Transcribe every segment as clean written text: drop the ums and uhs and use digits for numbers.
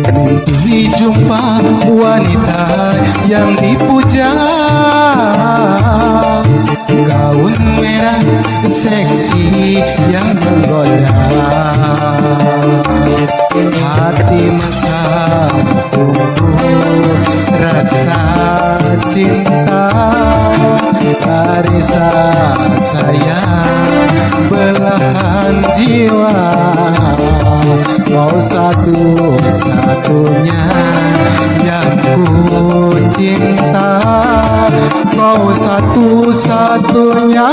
Mimpi jumpa wanita yang dipuja, gaun merah seksi yang menggoda, hati mesra tumbuh rasa cinta, karisa sayang belahan jiwa. Kau satu-satunya yang ku cinta, kau satu-satunya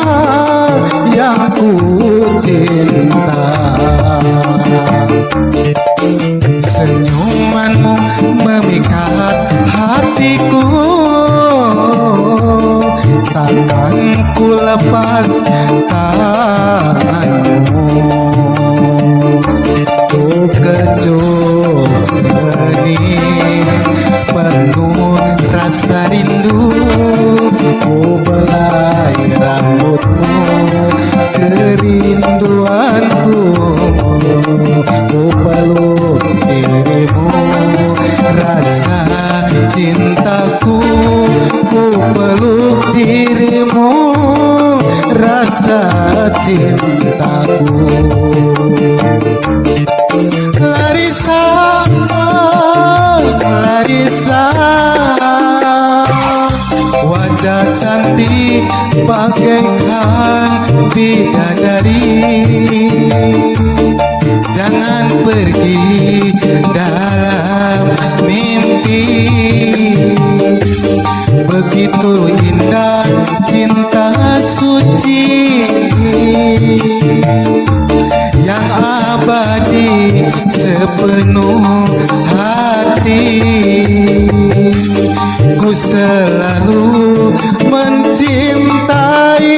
yang ku cinta. Senyumanmu memikat hatiku, takkan ku lepas tanganmu. Ku kecup benih penuh rasa rindu, ku belai rambutmu kerinduanku, ku peluk dirimu rasa cintaku, ku peluk dirimu rasa cintaku. Larissa, Larissa, wajah cantik bagaikan bidadari. Jangan pergi dalam mimpi, begitu indah cinta suci yang abadi sepenuh hati. Ku selalu mencintai.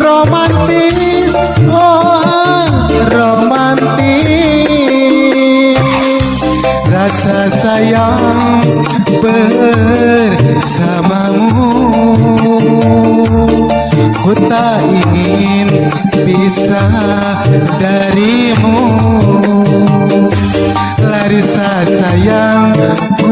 Romantis, oh romantis, rasa sayang bersamamu. Ku tak ingin pisah darimu. Larissa sayang,